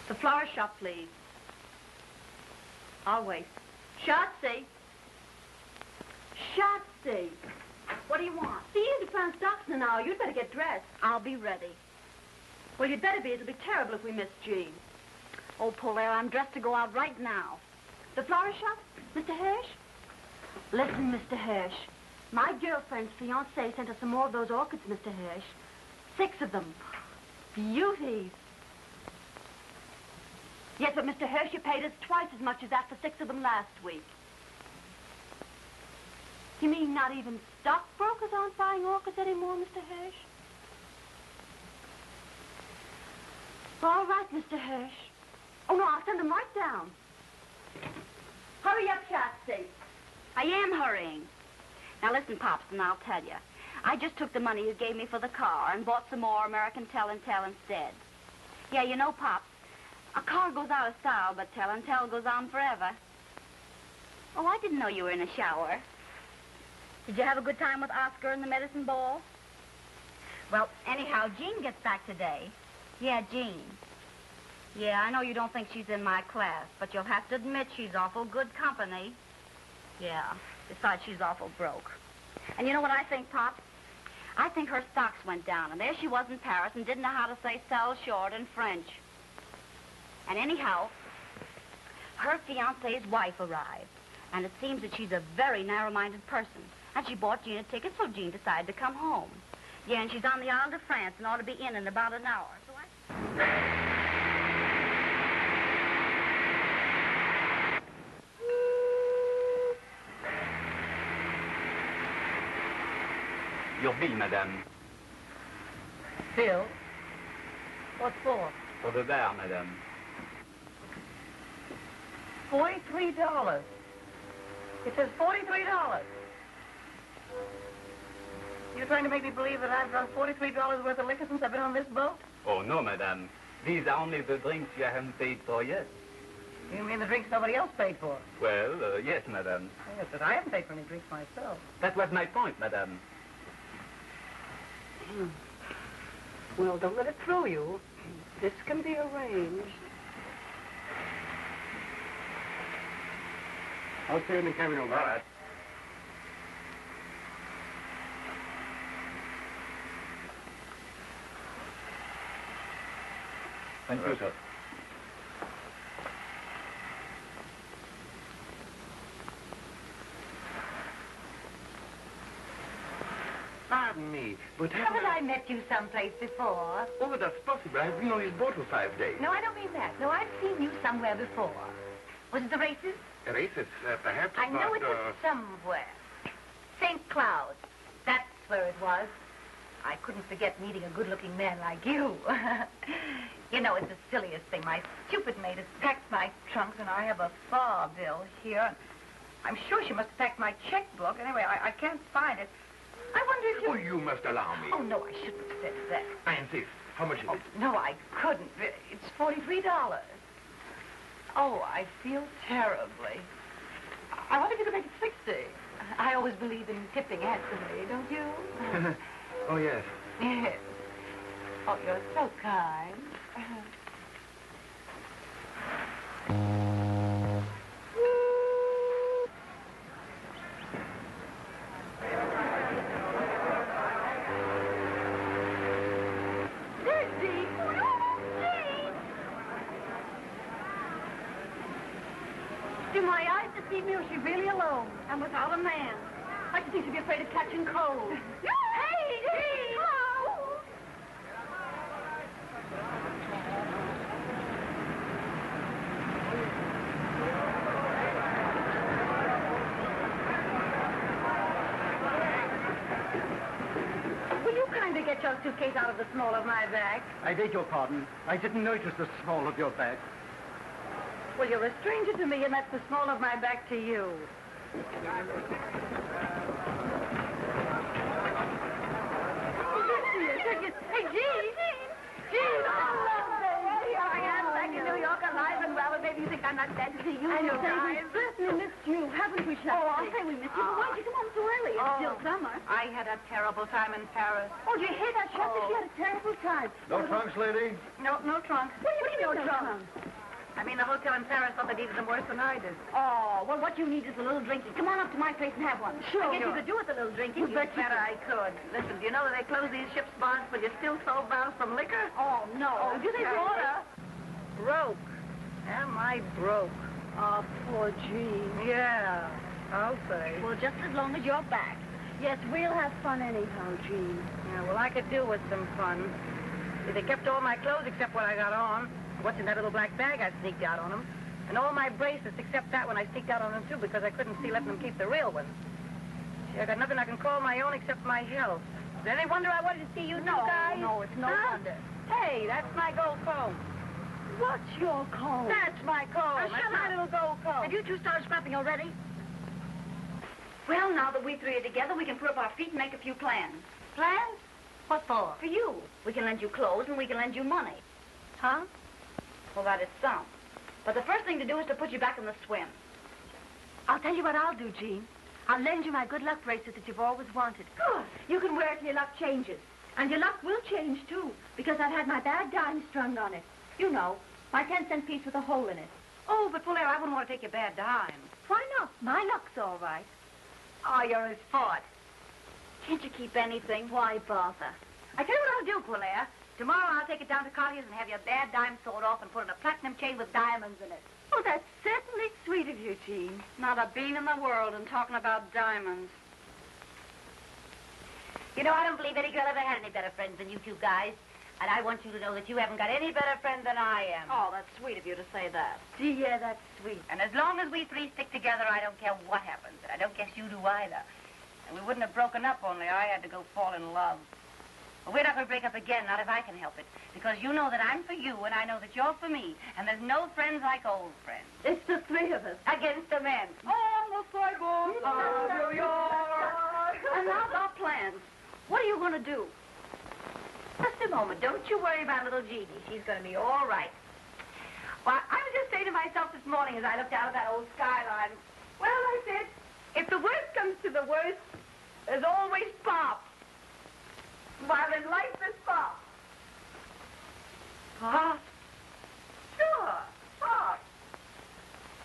The florist shop, please. I'll wait. Shotzi! Shotzi! What do you want? See, you found stocks in an hour. You'd better get dressed. I'll be ready. Well, you'd better be. It'll be terrible if we miss Jean. Oh, Polaire, I'm dressed to go out right now. The florist shop? Mr. Hirsch? Listen, Mr. Hirsch. My girlfriend's fiancé sent us some more of those orchids, Mr. Hirsch. 6 of them. Beauties. Yes, but Mr. Hirsch, you paid us twice as much as that for 6 of them last week. You mean not even stockbrokers aren't buying orchids anymore, Mr. Hirsch? All right, Mr. Hirsch. Oh, no, I'll send them right down. Hurry up, Shotzi. I am hurrying. Now, listen, Pops, and I'll tell you. I just took the money you gave me for the car and bought some more American Tell and Tell instead. Yeah, you know, Pops, a car goes out of style, but Tell and Tell goes on forever. Oh, I didn't know you were in a shower. Did you have a good time with Oscar and the medicine ball? Well, anyhow, Jean gets back today. Yeah, Jean. Yeah, I know you don't think she's in my class, but you'll have to admit she's awful good company. Yeah, besides she's awful broke. And you know what I think, Pop? I think her stocks went down, and there she was in Paris and didn't know how to say sell short in French. And anyhow, her fiancé's wife arrived, and it seems that she's a very narrow-minded person. And she bought Jean a ticket, so Jean decided to come home. Yeah, and she's on the Isle de France and ought to be in about an hour. So Your bill, madame. Bill? What for? For the bar, madame. $43. It says $43. You're trying to make me believe that I've drunk $43 worth of liquor since I've been on this boat? Oh, no, madame. These are only the drinks you haven't paid for yet. You mean the drinks nobody else paid for? Well, yes, madame. Yes, but I haven't paid for any drinks myself. That was my point, madame. Well, don't let it throw you. This can be arranged. I'll stay in the cabin all right. Thank you, sir. Pardon me, but Haven't I met you someplace before? Oh, that's possible. I've been on his boat for 5 days. No, I don't mean that. No, I've seen you somewhere before. Was it the races? Races, perhaps, I know but, it was somewhere. St. Cloud. That's where it was. I couldn't forget meeting a good-looking man like you. You know, it's the silliest thing. My stupid maid has packed my trunks, and I have a bar bill here. I'm sure she must have packed my checkbook. Anyway, I can't find it. I wonder if you... Oh, you must allow me. Oh, no, I shouldn't have said that. I insist. How much is it? No, I couldn't. It's $43. Oh, I feel terribly. I wonder if you could make it 60. I always believe in tipping handsomely, don't you? Oh, yes. Yes. Oh, you're so kind. Do my eyes deceive me, or is she really alone? And without a man. I should think she'd be afraid of catching cold. Hey, Jean! Oh! Will you kindly get your suitcase out of the small of my bag? I beg your pardon. I didn't notice the small of your bag. Well, you're a stranger to me, and that's the small of my back to you. Hey, Jean! Jean! Oh, here I am, back in New York, alive and well, and maybe you think I'm not glad to see you. I know, we've certainly missed you, haven't we, Shotzi? Oh, I'll say we missed you, but why did you come home so early? It's still summer. I had a terrible time in Paris. Oh, did you hear that, Shotzi? She had a terrible time. No trunks, lady? No trunks. What do you mean, no trunks? in the hotel in Paris thought they needed them worse than I did. Oh, well, what you need is a little drinking. Come on up to my place and have one. Sure. I guess you could do with a little drinking. You bet I could. Listen, do you know that they close these ships' barns but you're still sold bound from liquor? Oh, no. Oh, do they water? Broke. Am I broke? Oh, poor Jean. Yeah, I'll say. Well, just as long as you're back. Yes, we'll have fun anyhow, Jean. Yeah, well, I could do with some fun. See, they kept all my clothes except what I got on. What's in that little black bag I sneaked out on them. And all my bracelets except that one I sneaked out on them, too, because I couldn't see letting them keep the real ones. See, I got nothing I can call my own except my health. Is there any wonder I wanted to see you two guys? No, it's no wonder. Hey, that's my gold comb. What's your comb? That's my comb. Now, That's shut my up. little gold comb. Have you two started scrapping already? Well, now that we three are together, we can put up our feet and make a few plans. Plans? What for? For you. We can lend you clothes and we can lend you money. Huh? Well, that is some. But the first thing to do is to put you back in the swim. I'll tell you what I'll do, Jean. I'll lend you my good luck bracelet that you've always wanted. Good. You can wear it till your luck changes. And your luck will change, too, because I've had my bad dime strung on it. You know, my 10-cent piece with a hole in it. Oh, but Polaire, I wouldn't want to take your bad dime. Why not? My luck's all right. Oh, you're his fort. Can't you keep anything? Why bother? I tell you what I'll do, Polaire. Tomorrow I'll take it down to Collier's and have your bad dime sold off and put in a platinum chain with diamonds in it. Oh, that's certainly sweet of you, Jean. Not a bean in the world and talking about diamonds. You know, I don't believe any girl ever had any better friends than you two guys. And I want you to know that you haven't got any better friend than I am. Oh, that's sweet of you to say that. Gee, yeah, that's sweet. And as long as we three stick together, I don't care what happens. And I don't guess you do either. And we wouldn't have broken up only I had to go fall in love. But we're not going to break up again, not if I can help it. Because you know that I'm for you, and I know that you're for me. And there's no friends like old friends. It's the three of us. Against the men. And now our plans. What are you going to do? Just a moment. Don't you worry about little Gigi. She's going to be all right. Well, I was just saying to myself this morning as I looked out of that old skyline, well, I said, if the worst comes to the worst, there's always Pop. While in life there's Pop. Pop? Sure, Pop.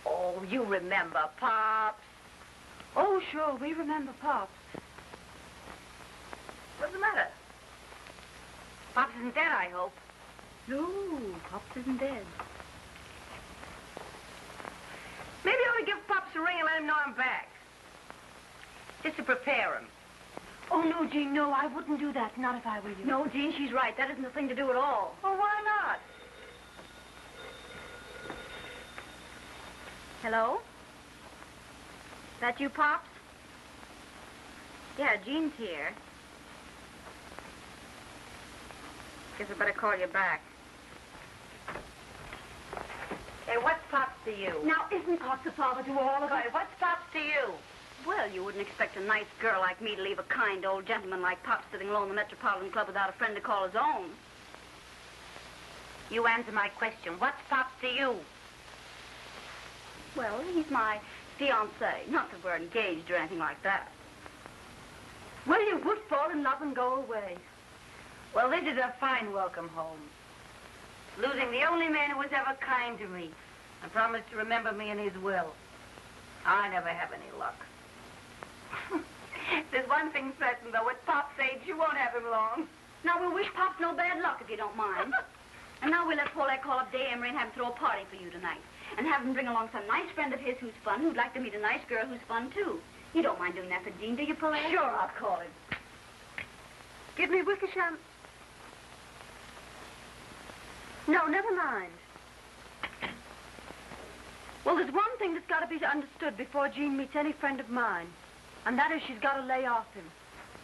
Oh, you remember Pops. Oh, sure, we remember Pops. What's the matter? Pops isn't dead, I hope. No, Pops isn't dead. Maybe I ought to give Pops a ring and let him know I'm back. Just to prepare him. Oh, no, Jean, no, I wouldn't do that, not if I were you. No, Jean, she's right. That isn't the thing to do at all. Well, why not? Hello? That you, Pops? Yeah, Jean's here. Guess I better call you back. Hey, what's Pops to you? Now, isn't Pops a father to all of us? Hey, what's Pops to you? Well, you wouldn't expect a nice girl like me to leave a kind old gentleman like Pop sitting alone in the Metropolitan Club without a friend to call his own. You answer my question. What's Pops to you? Well, he's my fiancé. Not that we're engaged or anything like that. Well, you would fall in love and go away. Well, this is a fine welcome home. Losing the only man who was ever kind to me and promised to remember me in his will. I never have any luck. There's one thing certain, though. With Pop's age, you won't have him long. Now, we'll wish Pops no bad luck, if you don't mind. And now we'll let Paulette call up Day Emery and have him throw a party for you tonight. And have him bring along some nice friend of his who's fun, who'd like to meet a nice girl who's fun, too. You don't mind doing that for Jean, do you, Paulette? Sure, I'll call him. Give me Wickersham. No, never mind. Well, there's one thing that's got to be understood before Jean meets any friend of mine. And that is she's got to lay off him.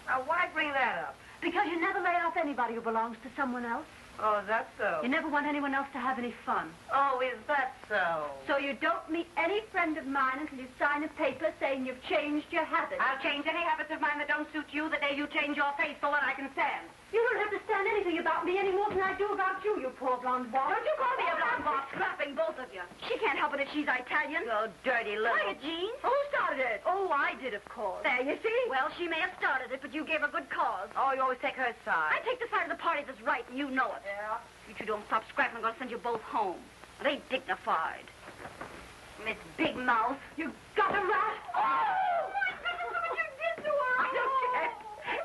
Now, why bring that up? Because you never lay off anybody who belongs to someone else. Oh, is that so? You never want anyone else to have any fun. Oh, is that so? So you don't meet any friend of mine until you sign a paper saying you've changed your habits. I'll change any habits of mine that don't suit you the day you change your face so that I can stand. You don't have to stand anything about me any more than I do about you, you poor blonde ball. Don't you call me a blonde box? Scrapping, both of you. She can't help it if she's Italian. You dirty little... Quiet, Jean. Who started it? Oh, I did, of course. There, you see? Well, she may have started it, but you gave her good cause. Oh, you always take her side. I take the side of the party that's right, and you know it. Yeah? If you two don't stop scrapping, I'm going to send you both home. It ain't dignified. Miss Big Mouth. You got a rat. Oh, my goodness, look what you did to her. I don't care.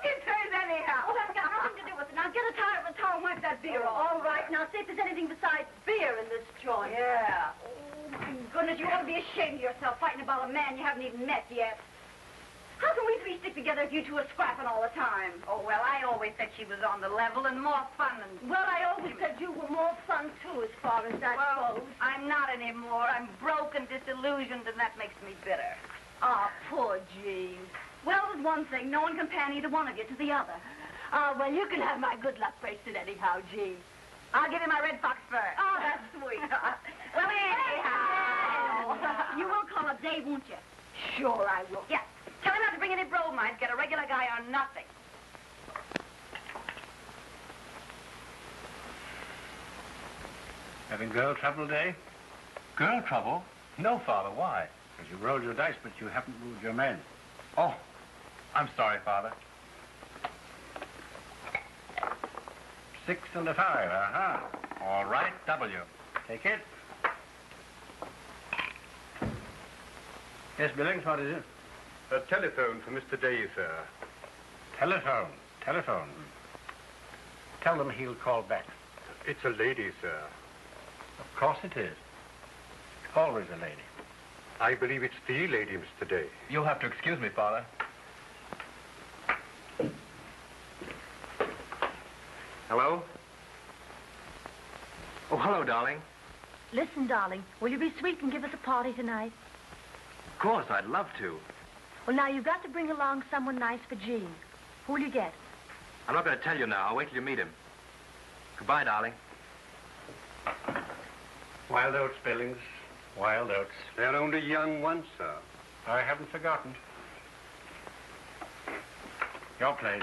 It's hers anyhow. Oh, that's got nothing to do with it. Now get a towel and towel and wipe that beer off. All right. Now see if there's anything besides beer in this joint. Yeah. Oh, my goodness, you ought to be ashamed of yourself fighting about a man you haven't even met yet. How can we three stick together if you two are scrapping all the time? Oh, well, I always said she was on the level and more fun than... Well, I always said you were more fun, too, as far as that goes. I'm not anymore. I'm broke and disillusioned, and that makes me bitter. Ah, poor Jean. Well, there's one thing. No one comparing either one of you to the other. Ah, well, you can have my good luck bracelet anyhow, Jean. I'll give you my red fox fur. Oh, that's sweet. Well, anyhow. You will call up Dave, won't you? Sure I will. Yeah. Tell him not to bring any bromides. Get a regular guy or nothing. Having girl trouble today? Girl trouble? No, Father. Why? Because you rolled your dice, but you haven't moved your men. Oh, I'm sorry, Father. 6 and a 5, uh-huh. All right, W. Take it. Yes, Billings, what is it? A telephone for Mr. Day, sir. Telephone. Tell them he'll call back. It's a lady, sir. Of course it is. It's always a lady. I believe it's the lady, Mr. Day. You'll have to excuse me, Father. Hello? Oh, hello, darling. Listen, darling, will you be sweet and give us a party tonight? Of course, I'd love to. Well, now, you've got to bring along someone nice for Jean. Who'll you get? I'm not going to tell you now. I'll wait till you meet him. Goodbye, darling. Wild oats, Billings. Wild oats. They're only young ones, sir. I haven't forgotten. Your place.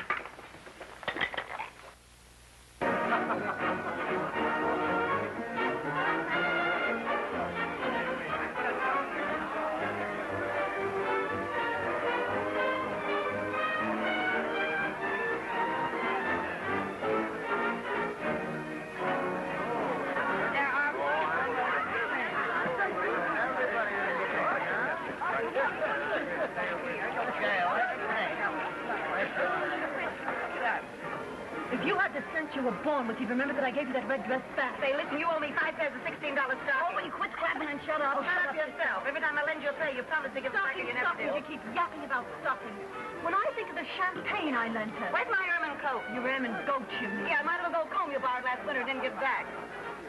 If you had the sense you were born with, you'd remember that I gave you that red dress back. Say, listen, you owe me 5 pairs of $16 stockings. Oh, will you quit clapping and shut up? Oh, shut up yourself. Every time I lend you a pair, you promise to give it back and you never do. You keep yapping about stockings. When I think of the champagne I lent her. Where's my ermine coat? Your ermine goat, you mean? Yeah, my little gold comb you borrowed last winter didn't give back.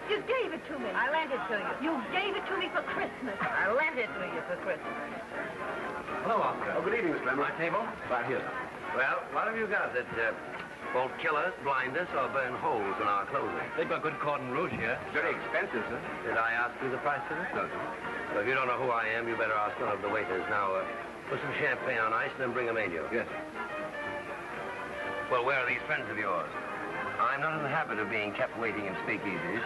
You gave it to me. I lent it to you. You gave it to me for Christmas. I lent it to you for Christmas. Hello, Oscar. Oh, good evening, Slim. My table? Right here. Well, what have you got that won't kill us, blind us, or burn holes in our clothing? They've got good cordon rouge here. Very expensive, sir. Did I ask you the price of it? No, sir. Well, if you don't know who I am, you better ask one of the waiters. Now, put some champagne on ice and then bring a menu. Yes, sir. Well, where are these friends of yours? I'm not in the habit of being kept waiting in speakeasies.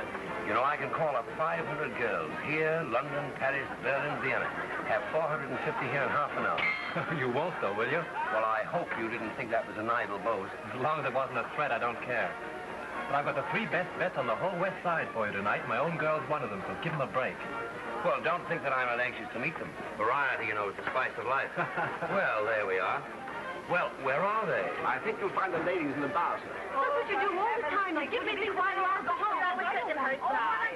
You know, I can call up 500 girls here, London, Paris, Berlin, Vienna. Have 450 here in half an hour. You won't, though, will you? Well, I hope you didn't think that was an idle boast. As long as it wasn't a threat, I don't care. But I've got the 3 best bets on the whole West Side for you tonight. My own girl's one of them, so give them a break. Well, don't think that I'm not anxious to meet them. Variety, you know, is the spice of life. Well, there we are. Well, where are they? I think you'll find the ladies in the bar, sir. That's what you do all the time. Like, give me these while you go home. That was such a hurt side.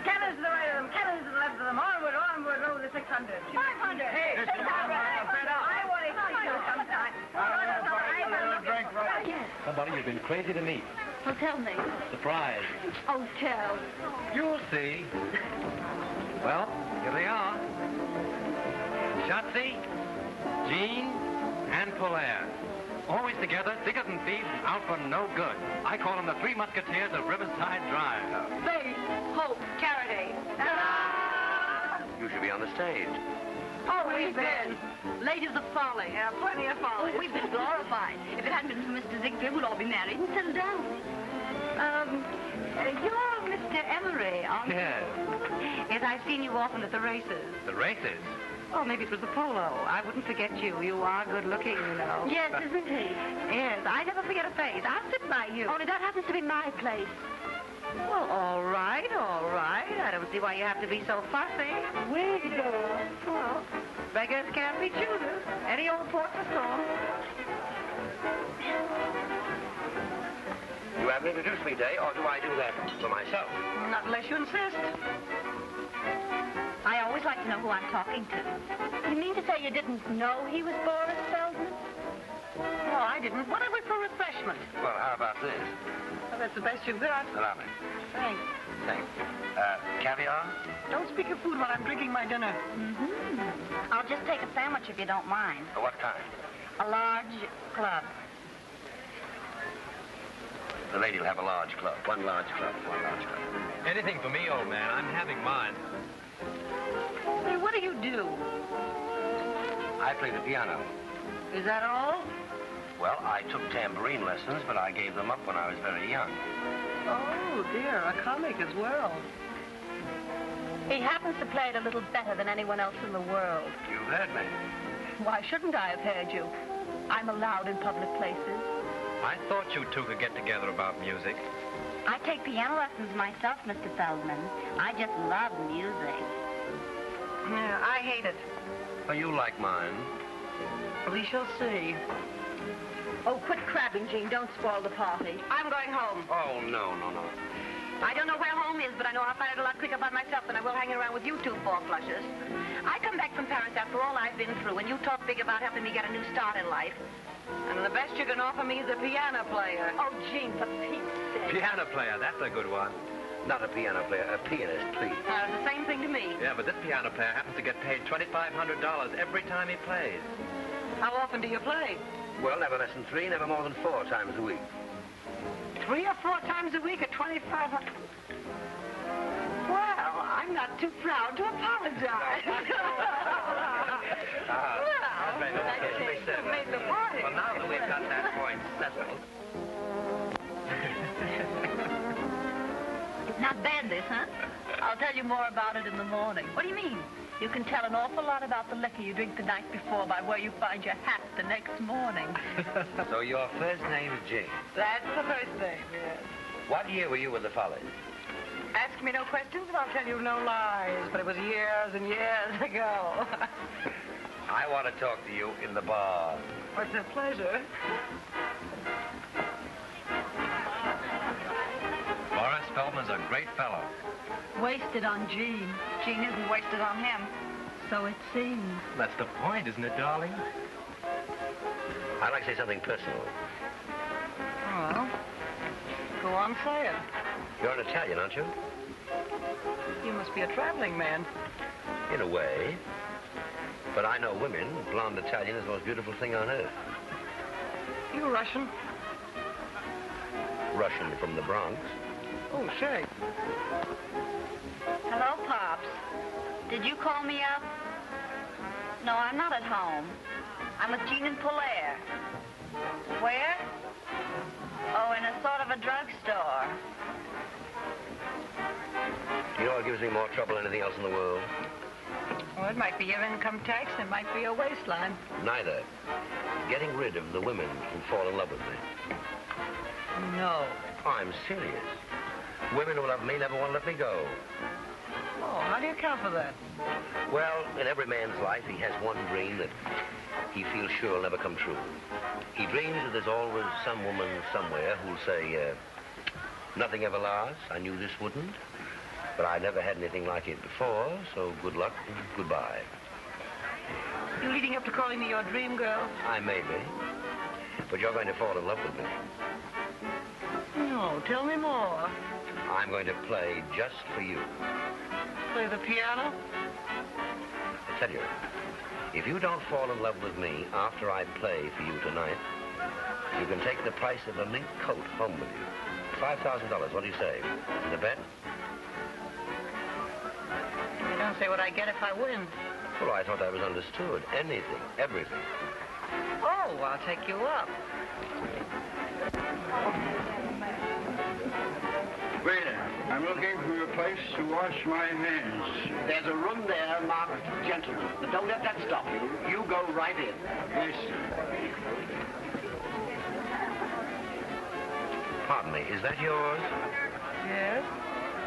Cannons to the right of them, cannons to the left of them. Onward, onward, over the 600. 500. Hey, 600. I want to see you sometime. Somebody you've been crazy to meet. Oh, tell me. Surprise. Oh, tell. You'll see. Well, here they are. Shotzi, Jean, and Polaire. Always together, thicker than thieves, out for no good. I call them the 3 Musketeers of Riverside Drive. Faith, hope, charity. You should be on the stage. Oh, we've been. Ladies of folly. Yeah, plenty of folly. Oh, we've been glorified. If it hadn't been for Mr. Ziegfeld, we'd all be married and settled down. You're Mr. Emery, aren't you? Yes. Yes, I've seen you often at the races. The races? Oh, maybe it was the polo. I wouldn't forget you. You are good looking, you know. Yes, isn't he? Yes, I never forget a face. I'll sit by you. Only that happens to be my place. Well, all right, all right. I don't see why you have to be so fussy. Wait, girl. Well, beggars can't be choosers. Any old port's a storm. You haven't introduced me, Day, or do I do that for myself? Not unless you insist. I always like to know who I'm talking to. You mean to say you didn't know he was Boris Feldman? No, I didn't. What are we for refreshment? Well, how about this? Well, that's the best you've got. Allow me. Thanks. Thanks. Caviar? Don't speak of food while I'm drinking my dinner. I'll just take a sandwich if you don't mind. What kind? A large club. The lady will have a large club. One large club. One large club. Anything for me, old man. I'm having mine. Hey, what do you do? I play the piano. Is that all? Well, I took tambourine lessons, but I gave them up when I was very young. Oh, dear, a comic as well. He happens to play it a little better than anyone else in the world. You've heard me. Why shouldn't I have heard you? I'm allowed in public places. I thought you two could get together about music. I take piano lessons myself, Mr. Feldman. I just love music. Yeah, I hate it. Oh, you like mine. We shall see. Oh, quit crabbing, Jean. Don't spoil the party. I'm going home. Oh, no, no, no. I don't know where home is, but I know I'll find it a lot quicker by myself than I will hanging around with you two four-flushers. I come back from Paris after all I've been through, and you talk big about helping me get a new start in life. And the best you can offer me is a piano player. Oh, Jean, for Pete's sake. Piano player, that's a good one. Not a piano player, a pianist, please. It's the same thing to me. Yeah, but this piano player happens to get paid $2,500 every time he plays. How often do you play? Well, never less than 3, never more than 4 times a week. 3 or 4 times a week at $2,500. Well, I'm not too proud to apologize. That's right, that's I it. think you made the party. Well, now that we've got that point settled. Not bad, this, huh? I'll tell you more about it in the morning. What do you mean? You can tell an awful lot about the liquor you drink the night before by where you find your hat the next morning. So your first name is Jane. That's the first name, yes. What year were you with the Follies? Ask me no questions and I'll tell you no lies, but it was years and years ago. I want to talk to you in the bar. It's a pleasure. Boris Feldman's a great fellow. Wasted on Jean. Jean isn't wasted on him. So it seems. That's the point, isn't it, darling? I'd like to say something personal. Well, go on, say it. You're an Italian, aren't you? You must be a traveling man. In a way. But I know women. Blonde Italian is the most beautiful thing on earth. You Russian? Russian from the Bronx. Oh, say. Hello, Pops. Did you call me up? No, I'm not at home. I'm with Jean and Polaire. Where? Oh, in a sort of a drugstore. You know what gives me more trouble than anything else in the world? Well, it might be your income tax, and it might be your waistline. Neither. Getting rid of the women who fall in love with me. No. I'm serious. Women who love me never want to let me go. Oh, how do you account for that? Well, in every man's life, he has one dream that he feels sure will never come true. He dreams that there's always some woman somewhere who'll say, nothing ever lasts. I knew this wouldn't. But I never had anything like it before, so good luck and goodbye. You leading up to calling me your dream girl? I may be. But you're going to fall in love with me. No, tell me more. I'm going to play just for you. Play the piano? I tell you, if you don't fall in love with me after I play for you tonight, you can take the price of a mink coat home with you. $5,000, what do you say? Is it a bet? You don't say what I get if I win. Well, I thought that was understood. Anything, everything. Oh, I'll take you up. Waiter, I'm I'm looking for a place to wash my hands. There's a room there marked gentlemen, but don't let that stop you. You go right in. Yes, sir. Pardon me, is that yours? Yes?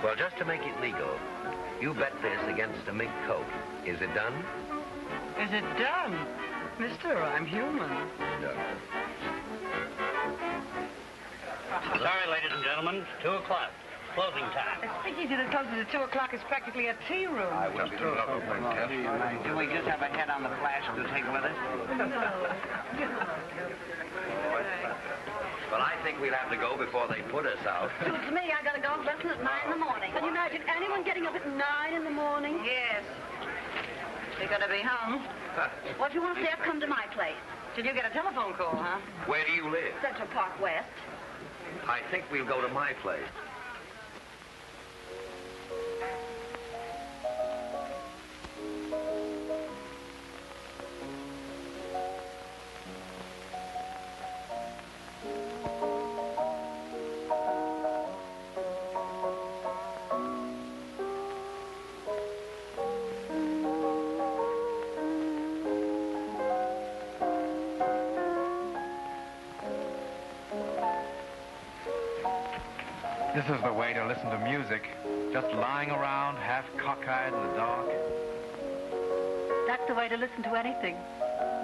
Well, just to make it legal, you bet this against a mink coat. Is it done? Is it done? Mister, I'm human. No. Sorry, ladies and gentlemen, 2 o'clock. Closing time. A speakeasy that closes at 2 o'clock is practically a tea room. I will be true. Do we just have a head on the flash to take with us? Well, I think we'll have to go before they put us out. Suits me. I got a golf lesson at 9 in the morning. Can you imagine anyone getting up at 9 in the morning? Yes. You're gonna be home. Well, if you want to stay up, come to my place. Did you get a telephone call, huh? Where do you live? Central Park West. I think we'll go to my place. This is the way to listen to music. Just lying around, half cockeyed in the dark. That's the way to listen to anything.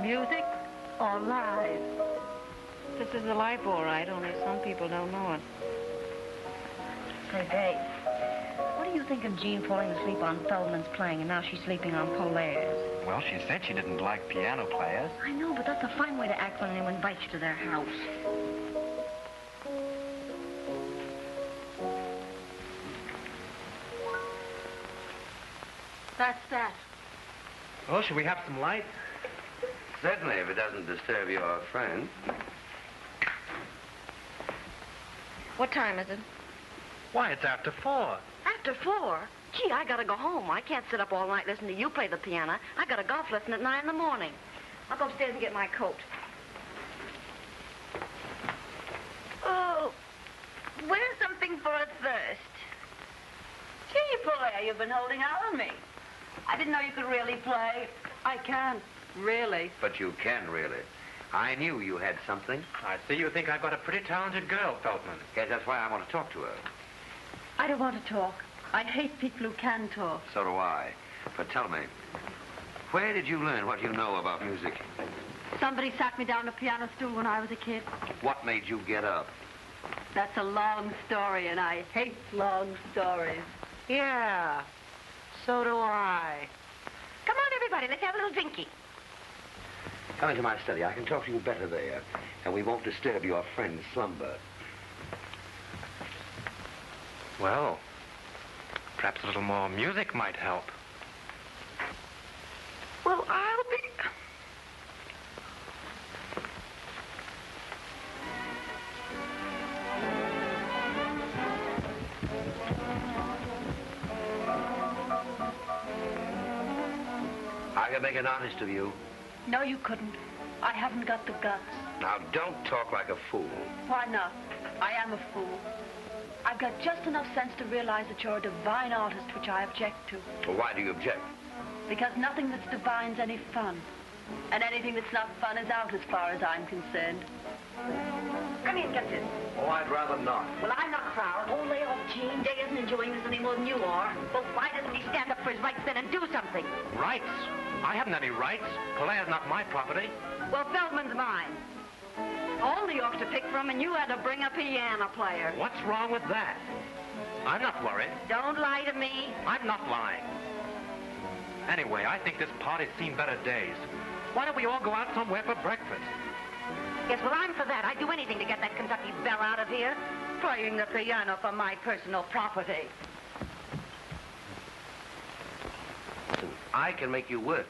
Music or lies. This is the life, all right, only some people don't know it. Say, Dave, what do you think of Jean falling asleep on Feldman's playing, and now she's sleeping on Polaire's? Well, she said she didn't like piano players. I know, but that's a fine way to act when anyone invites you to their house. That's that. Well, should we have some lights? Certainly, if it doesn't disturb your friend. What time is it? Why, it's after 4. After 4? Gee, I gotta go home. I can't sit up all night listening to you play the piano. I got a golf lesson at 9 in the morning. I'll go upstairs and get my coat. Oh, where's something for a thirst? Gee, Polaire, you've been holding out on me. I didn't know you could really play. I can. Really. But you can, really. I knew you had something. I see you think I've got a pretty talented girl, Feldman. Yes, that's why I want to talk to her. I don't want to talk. I hate people who can talk. So do I. But tell me, where did you learn what you know about music? Somebody sat me down on a piano stool when I was a kid. What made you get up? That's a long story, and I hate long stories. Yeah, so do I. Come on, everybody, let's have a little drinky. Come into my study. I can talk to you better there, and we won't disturb your friend's slumber. Well, perhaps a little more music might help. Well, I'll be... I can make an artist of you. No, you couldn't. I haven't got the guts. Now, don't talk like a fool. Why not? I am a fool. I've got just enough sense to realize that you're a divine artist, which I object to. Well, why do you object? Because nothing that's divine's any fun. And anything that's not fun is out as far as I'm concerned. Come in, get this. Oh, I'd rather not. Well, I'm not proud. Oh, lay off, Gene. Day isn't enjoying this any more than you are. Well, why doesn't he stand up for his rights then and do something? Rights? I haven't any rights. Polaire's not my property. Well, Feldman's mine. All New York to pick from, and you had to bring a piano player. What's wrong with that? I'm not worried. Don't lie to me. I'm not lying. Anyway, I think this party's seen better days. Why don't we all go out somewhere for breakfast? Yes, well, I'm for that. I'd do anything to get that Kentucky belle out of here. Playing the piano for my personal property. Listen, I can make you work.